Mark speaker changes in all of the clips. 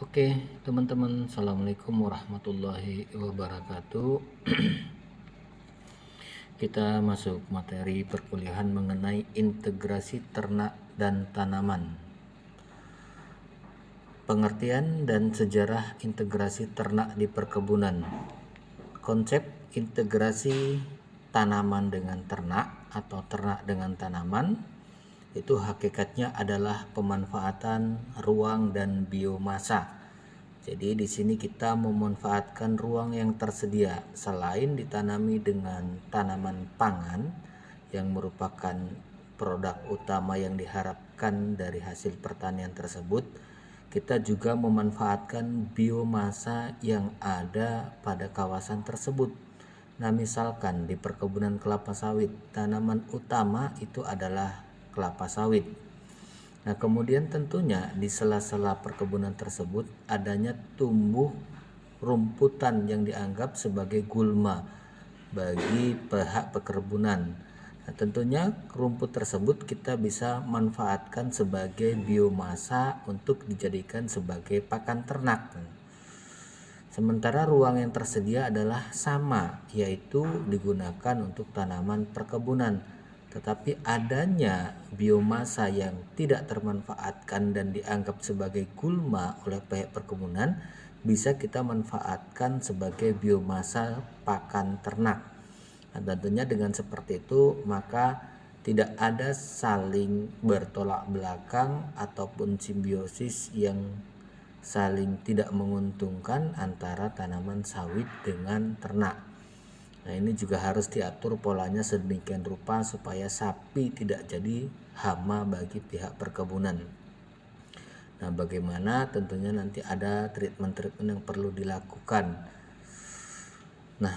Speaker 1: Oke, teman-teman, assalamualaikum warahmatullahi wabarakatuh. Kita masuk materi perkuliahan mengenai integrasi ternak dan tanaman. Pengertian dan sejarah integrasi ternak di perkebunan. Konsep integrasi tanaman dengan ternak atau ternak dengan tanaman itu hakikatnya adalah pemanfaatan ruang dan biomasa. Jadi di sini kita memanfaatkan ruang yang tersedia selain ditanami dengan tanaman pangan yang merupakan produk utama yang diharapkan dari hasil pertanian tersebut. Kita juga memanfaatkan biomasa yang ada pada kawasan tersebut. Nah, misalkan di perkebunan kelapa sawit, tanaman utama itu adalah kelapa sawit. Nah, kemudian tentunya di sela-sela perkebunan tersebut adanya tumbuh rumputan yang dianggap sebagai gulma bagi pihak perkebunan. Nah, tentunya rumput tersebut kita bisa manfaatkan sebagai biomasa untuk dijadikan sebagai pakan ternak. Sementara ruang yang tersedia adalah sama, yaitu digunakan untuk tanaman perkebunan. Tetapi adanya biomasa yang tidak termanfaatkan dan dianggap sebagai gulma oleh pihak perkebunan bisa kita manfaatkan sebagai biomasa pakan ternak. Nah, tentunya dengan seperti itu maka tidak ada saling bertolak belakang ataupun simbiosis yang saling tidak menguntungkan antara tanaman sawit dengan ternak. Nah, ini juga harus diatur polanya sedemikian rupa supaya sapi tidak jadi hama bagi pihak perkebunan. Nah, bagaimana? Tentunya nanti ada treatment-treatment yang perlu dilakukan. Nah,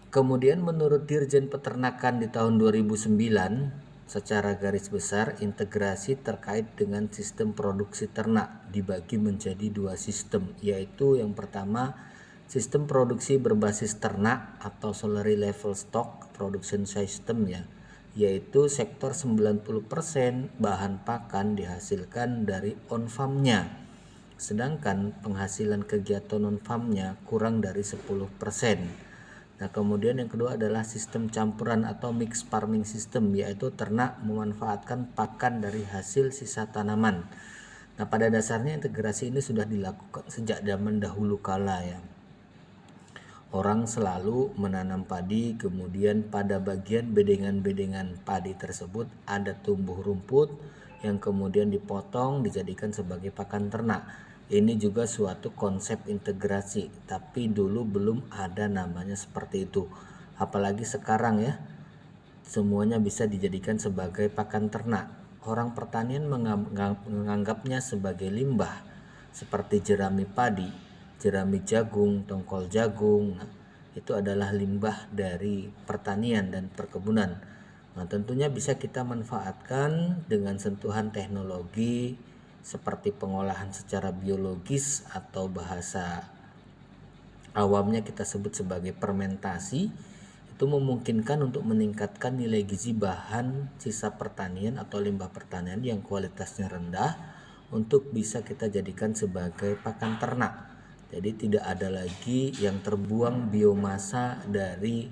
Speaker 1: kemudian menurut Dirjen Peternakan di tahun 2009, secara garis besar integrasi terkait dengan sistem produksi ternak dibagi menjadi dua sistem, yaitu yang pertama sistem produksi berbasis ternak atau salary level stock production system yaitu sektor 90% bahan pakan dihasilkan dari on farm-nya. Sedangkan penghasilan kegiatan on farm-nya kurang dari 10%. Nah, kemudian yang kedua adalah sistem campuran atau mix farming system, yaitu ternak memanfaatkan pakan dari hasil sisa tanaman. Nah, pada dasarnya integrasi ini sudah dilakukan sejak zaman dahulu kala ya. Orang selalu menanam padi, kemudian pada bagian bedengan-bedengan padi tersebut ada tumbuh rumput yang kemudian dipotong dijadikan sebagai pakan ternak. Ini juga suatu konsep integrasi, tapi dulu belum ada namanya seperti itu. Apalagi sekarang ya, semuanya bisa dijadikan sebagai pakan ternak. Orang pertanian menganggapnya sebagai limbah seperti jerami padi, jerami jagung, tongkol jagung. Nah, itu adalah limbah dari pertanian dan perkebunan. Nah, tentunya bisa kita manfaatkan dengan sentuhan teknologi seperti pengolahan secara biologis atau bahasa awamnya kita sebut sebagai fermentasi. Itu memungkinkan untuk meningkatkan nilai gizi bahan sisa pertanian atau limbah pertanian yang kualitasnya rendah untuk bisa kita jadikan sebagai pakan ternak. Jadi tidak ada lagi yang terbuang biomasa dari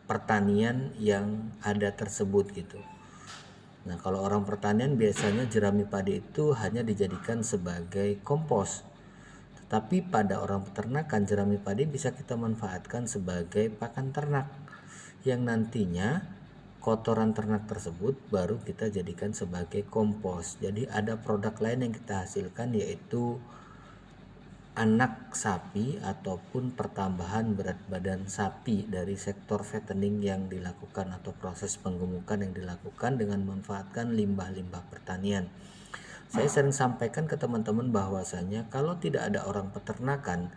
Speaker 1: pertanian yang ada tersebut gitu. Nah, kalau orang pertanian biasanya jerami padi itu hanya dijadikan sebagai kompos. Tetapi pada orang peternakan jerami padi bisa kita manfaatkan sebagai pakan ternak yang nantinya kotoran ternak tersebut baru kita jadikan sebagai kompos. Jadi ada produk lain yang kita hasilkan yaitu anak sapi ataupun pertambahan berat badan sapi dari sektor fattening yang dilakukan atau proses penggemukan yang dilakukan dengan memanfaatkan limbah-limbah pertanian. Saya sering sampaikan ke teman-teman bahwasanya kalau tidak ada orang peternakan,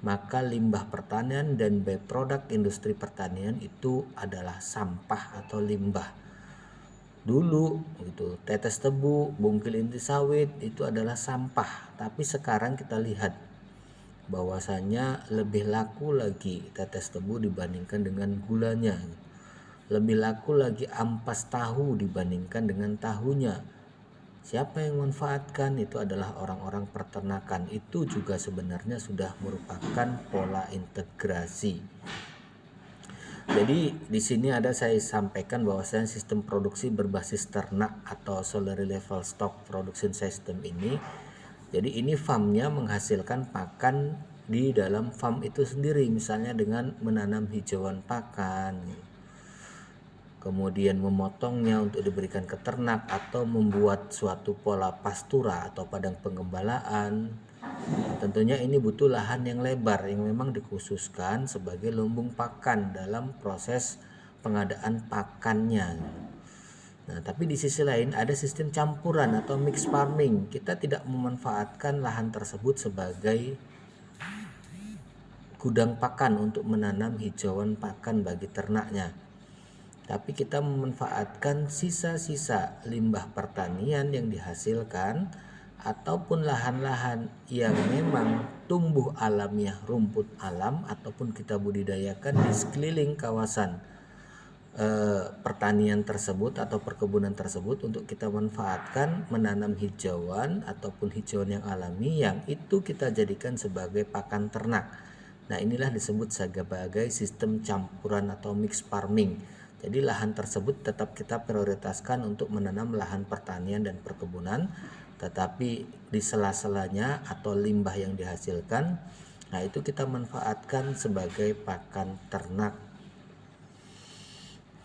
Speaker 1: maka limbah pertanian dan byproduct industri pertanian itu adalah sampah atau limbah. Dulu gitu, tetes tebu, bungkil inti sawit itu adalah sampah, tapi sekarang kita lihat bahwasanya lebih laku lagi tetes tebu dibandingkan dengan gulanya. Lebih laku lagi ampas tahu dibandingkan dengan tahunya. Siapa yang memanfaatkan? Itu adalah orang-orang peternakan. Itu juga sebenarnya sudah merupakan pola integrasi. Jadi di sini saya sampaikan bahwasanya sistem produksi berbasis ternak atau salary level stock production system ini. Jadi ini farmnya menghasilkan pakan di dalam farm itu sendiri, misalnya dengan menanam hijauan pakan, kemudian memotongnya untuk diberikan ke ternak, atau membuat suatu pola pastura atau padang penggembalaan. Tentunya ini butuh lahan yang lebar yang memang dikhususkan sebagai lumbung pakan dalam proses pengadaan pakannya. Nah, tapi di sisi lain ada sistem campuran atau mix farming. Kita tidak memanfaatkan lahan tersebut sebagai gudang pakan untuk menanam hijauan pakan bagi ternaknya. Tapi kita memanfaatkan sisa-sisa limbah pertanian yang dihasilkan ataupun lahan-lahan yang memang tumbuh alamiah rumput alam ataupun kita budidayakan di sekeliling kawasan pertanian tersebut atau perkebunan tersebut untuk kita manfaatkan menanam hijauan ataupun hijauan yang alami yang itu kita jadikan sebagai pakan ternak. Nah, inilah disebut sebagai sistem campuran atau mix farming. Jadi lahan tersebut tetap kita prioritaskan untuk menanam lahan pertanian dan perkebunan, tetapi di sela-selanya atau limbah yang dihasilkan, nah itu kita manfaatkan sebagai pakan ternak.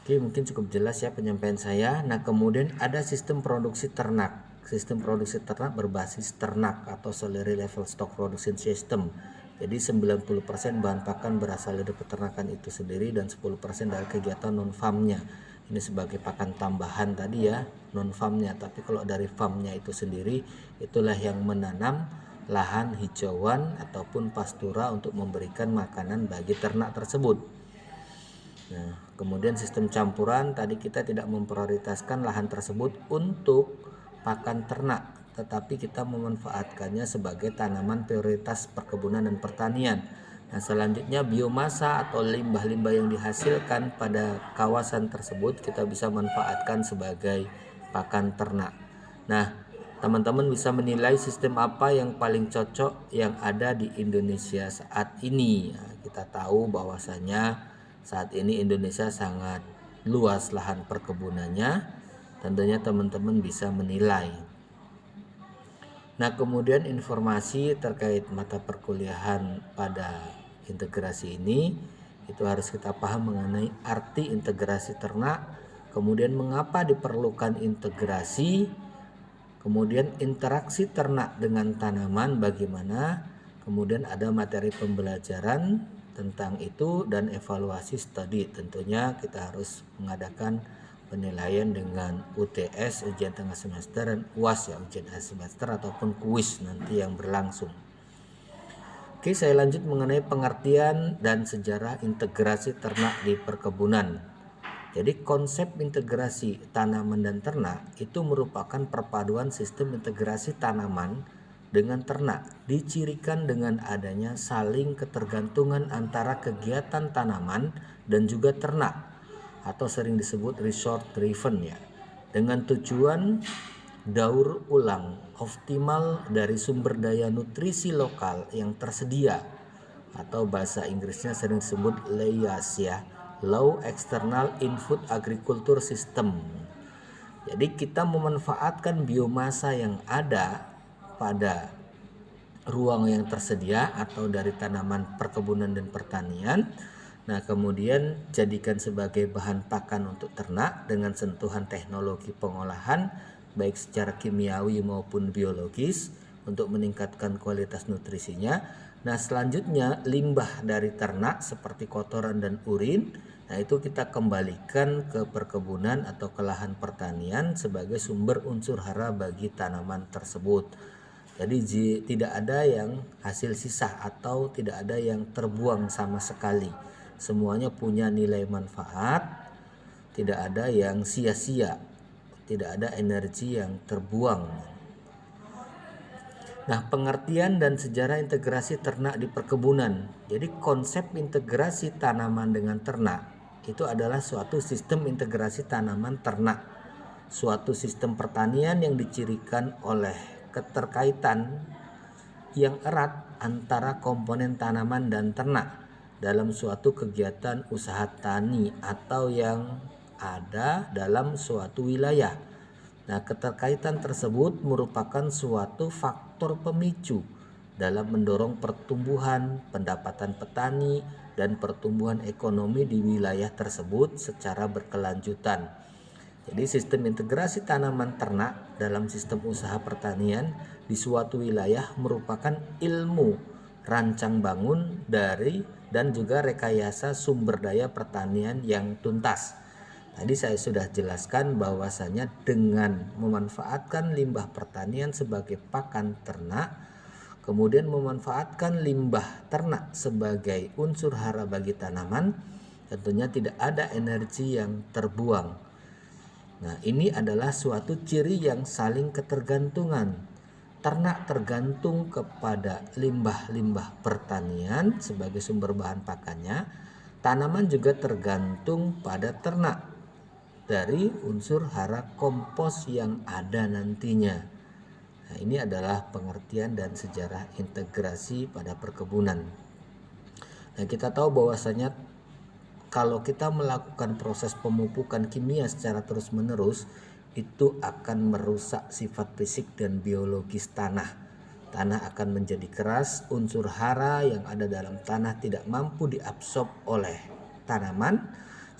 Speaker 1: Oke, mungkin cukup jelas ya penyampaian saya. Nah, kemudian ada sistem produksi ternak. Sistem produksi ternak berbasis ternak atau salary level stock production system. Jadi 90% bahan pakan berasal dari peternakan itu sendiri dan 10% dari kegiatan non-farmnya. Ini sebagai pakan tambahan tadi ya, non-farmnya. Tapi kalau dari farmnya itu sendiri, itulah yang menanam lahan hijauan ataupun pastura untuk memberikan makanan bagi ternak tersebut. Nah, kemudian sistem campuran tadi kita tidak memprioritaskan lahan tersebut untuk pakan ternak, tetapi kita memanfaatkannya sebagai tanaman prioritas perkebunan dan pertanian. Nah, selanjutnya biomasa atau limbah-limbah yang dihasilkan pada kawasan tersebut kita bisa manfaatkan sebagai pakan ternak. Nah, teman-teman bisa menilai sistem apa yang paling cocok yang ada di Indonesia saat ini. Nah, kita tahu bahwasanya saat ini Indonesia sangat luas lahan perkebunannya. Tentunya teman-teman bisa menilai. Nah, kemudian informasi terkait mata perkuliahan pada integrasi ini itu harus kita paham mengenai arti integrasi ternak, kemudian mengapa diperlukan integrasi, kemudian interaksi ternak dengan tanaman bagaimana, kemudian ada materi pembelajaran tentang itu dan evaluasi studi. Tentunya kita harus mengadakan penilaian dengan UTS, ujian tengah semester, dan UAS ya, ujian akhir semester ataupun kuis nanti yang berlangsung. Oke, saya lanjut mengenai pengertian dan sejarah integrasi ternak di perkebunan. Jadi konsep integrasi tanaman dan ternak itu merupakan perpaduan sistem integrasi tanaman dengan ternak, dicirikan dengan adanya saling ketergantungan antara kegiatan tanaman dan juga ternak, atau sering disebut resource driven ya, dengan tujuan daur ulang optimal dari sumber daya nutrisi lokal yang tersedia, atau bahasa Inggrisnya sering disebut LEIAS ya, Low External Input Agriculture System. Jadi kita memanfaatkan biomasa yang ada pada ruang yang tersedia atau dari tanaman perkebunan dan pertanian. Nah, kemudian jadikan sebagai bahan pakan untuk ternak dengan sentuhan teknologi pengolahan baik secara kimiawi maupun biologis untuk meningkatkan kualitas nutrisinya. Nah, selanjutnya limbah dari ternak seperti kotoran dan urin, nah itu kita kembalikan ke perkebunan atau ke lahan pertanian sebagai sumber unsur hara bagi tanaman tersebut. Jadi tidak ada yang hasil sisa atau tidak ada yang terbuang sama sekali. Semuanya punya nilai manfaat, tidak ada yang sia-sia, tidak ada energi yang terbuang. Nah, pengertian dan sejarah integrasi ternak di perkebunan. Jadi konsep integrasi tanaman dengan ternak itu adalah suatu sistem integrasi tanaman ternak suatu sistem pertanian yang dicirikan oleh keterkaitan yang erat antara komponen tanaman dan ternak dalam suatu kegiatan usaha tani atau yang ada dalam suatu wilayah. Nah, keterkaitan tersebut merupakan suatu faktor pemicu dalam mendorong pertumbuhan pendapatan petani dan pertumbuhan ekonomi di wilayah tersebut secara berkelanjutan. Jadi sistem integrasi tanaman ternak dalam sistem usaha pertanian di suatu wilayah merupakan ilmu rancang bangun dari dan juga rekayasa sumber daya pertanian yang tuntas. Tadi saya sudah jelaskan bahwasanya dengan memanfaatkan limbah pertanian sebagai pakan ternak, kemudian memanfaatkan limbah ternak sebagai unsur hara bagi tanaman, tentunya tidak ada energi yang terbuang. Nah, ini adalah suatu ciri yang saling ketergantungan. Ternak tergantung kepada limbah-limbah pertanian sebagai sumber bahan pakannya, tanaman juga tergantung pada ternak dari unsur hara kompos yang ada nantinya. Nah, ini adalah pengertian dan sejarah integrasi pada perkebunan. Nah, kita tahu bahwasanya kalau kita melakukan proses pemupukan kimia secara terus-menerus, itu akan merusak sifat fisik dan biologis tanah. Tanah akan menjadi keras, unsur hara yang ada dalam tanah tidak mampu diabsorb oleh tanaman,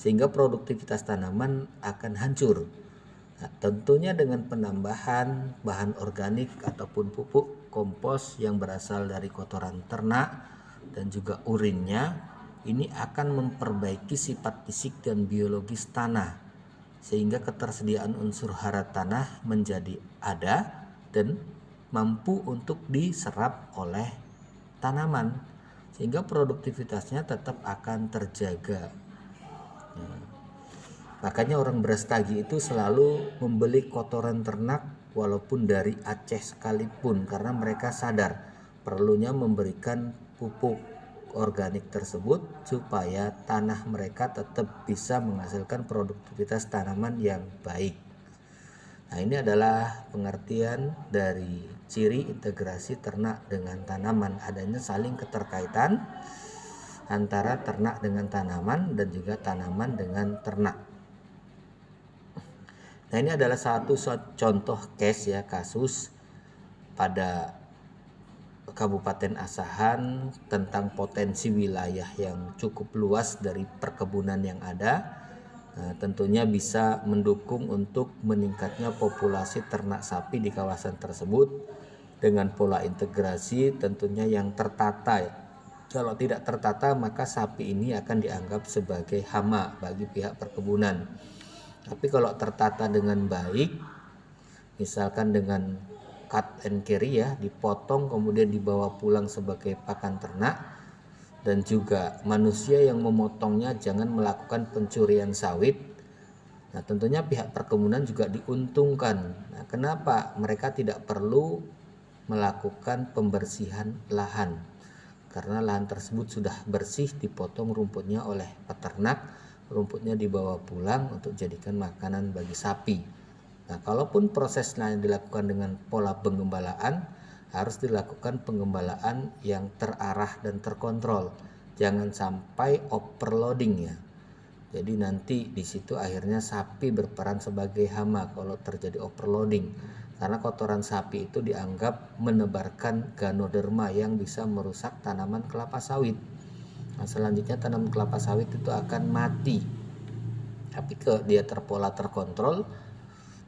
Speaker 1: sehingga produktivitas tanaman akan hancur. Nah, tentunya dengan penambahan bahan organik ataupun pupuk kompos yang berasal dari kotoran ternak dan juga urinnya, ini akan memperbaiki sifat fisik dan biologis tanah, sehingga ketersediaan unsur hara tanah menjadi ada dan mampu untuk diserap oleh tanaman, sehingga produktivitasnya tetap akan terjaga. Makanya orang Brastagi itu selalu membeli kotoran ternak walaupun dari Aceh sekalipun, karena mereka sadar perlunya memberikan pupuk organik tersebut supaya tanah mereka tetap bisa menghasilkan produktivitas tanaman yang baik. Nah, ini adalah pengertian dari ciri integrasi ternak dengan tanaman, adanya saling keterkaitan antara ternak dengan tanaman dan juga tanaman dengan ternak. Nah, ini adalah satu contoh case ya, kasus pada Kabupaten Asahan tentang potensi wilayah yang cukup luas dari perkebunan yang ada. Nah, tentunya bisa mendukung untuk meningkatnya populasi ternak sapi di kawasan tersebut dengan pola integrasi tentunya yang tertata. Kalau tidak tertata, maka sapi ini akan dianggap sebagai hama bagi pihak perkebunan. Tapi kalau tertata dengan baik, misalkan dengan cut and carry ya, dipotong kemudian dibawa pulang sebagai pakan ternak, dan juga manusia yang memotongnya jangan melakukan pencurian sawit. Nah, tentunya pihak perkebunan juga diuntungkan. Nah, kenapa? Mereka tidak perlu melakukan pembersihan lahan, karena lahan tersebut sudah bersih, dipotong rumputnya oleh peternak, rumputnya dibawa pulang untuk jadikan makanan bagi sapi. Nah, kalaupun prosesnya dilakukan dengan pola penggembalaan, harus dilakukan penggembalaan yang terarah dan terkontrol. Jangan sampai overloading ya. Jadi nanti di situ akhirnya sapi berperan sebagai hama kalau terjadi overloading. Karena kotoran sapi itu dianggap menebarkan ganoderma yang bisa merusak tanaman kelapa sawit. Nah, selanjutnya tanaman kelapa sawit itu akan mati. Tapi dia terpola terkontrol,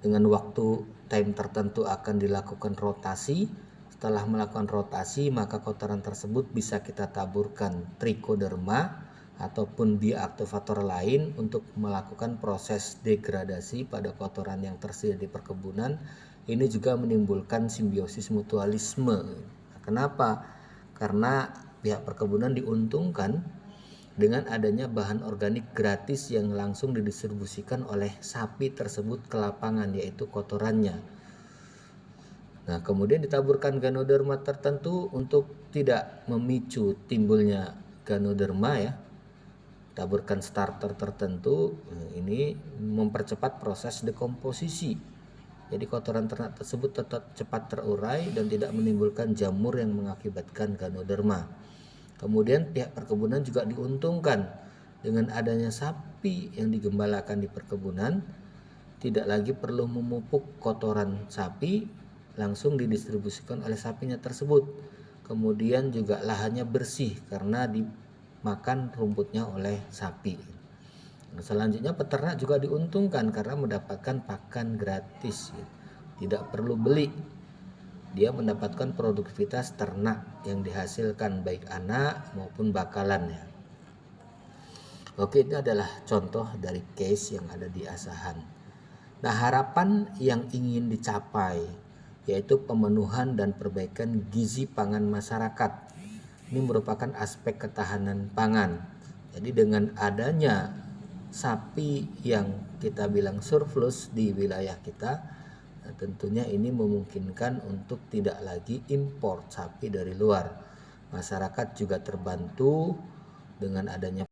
Speaker 1: dengan waktu time tertentu akan dilakukan rotasi. Setelah melakukan rotasi, maka kotoran tersebut bisa kita taburkan trichoderma ataupun bioaktivator lain untuk melakukan proses degradasi pada kotoran yang tersedia di perkebunan. Ini juga menimbulkan simbiosis mutualisme. Nah, kenapa? Karena pihak perkebunan diuntungkan dengan adanya bahan organik gratis yang langsung didistribusikan oleh sapi tersebut ke lapangan, yaitu kotorannya. Nah, kemudian ditaburkan ganoderma tertentu untuk tidak memicu timbulnya ganoderma ya. taburkan starter tertentu, ini mempercepat proses dekomposisi. Jadi kotoran ternak tersebut tetap cepat terurai dan tidak menimbulkan jamur yang mengakibatkan ganoderma. Kemudian pihak perkebunan juga diuntungkan dengan adanya sapi yang digembalakan di perkebunan, tidak lagi perlu memupuk kotoran sapi, langsung didistribusikan oleh sapinya tersebut. Kemudian juga lahannya bersih karena dimakan rumputnya oleh sapi. Selanjutnya peternak juga diuntungkan karena mendapatkan pakan gratis, tidak perlu beli. Dia mendapatkan produktivitas ternak yang dihasilkan baik anak maupun bakalannya. Oke, ini adalah contoh dari case yang ada di Asahan. Nah, harapan yang ingin dicapai yaitu pemenuhan dan perbaikan gizi pangan masyarakat. Ini merupakan aspek ketahanan pangan. Jadi dengan adanya sapi yang kita bilang surplus di wilayah kita, tentunya ini memungkinkan untuk tidak lagi impor sapi dari luar. Masyarakat juga terbantu dengan adanya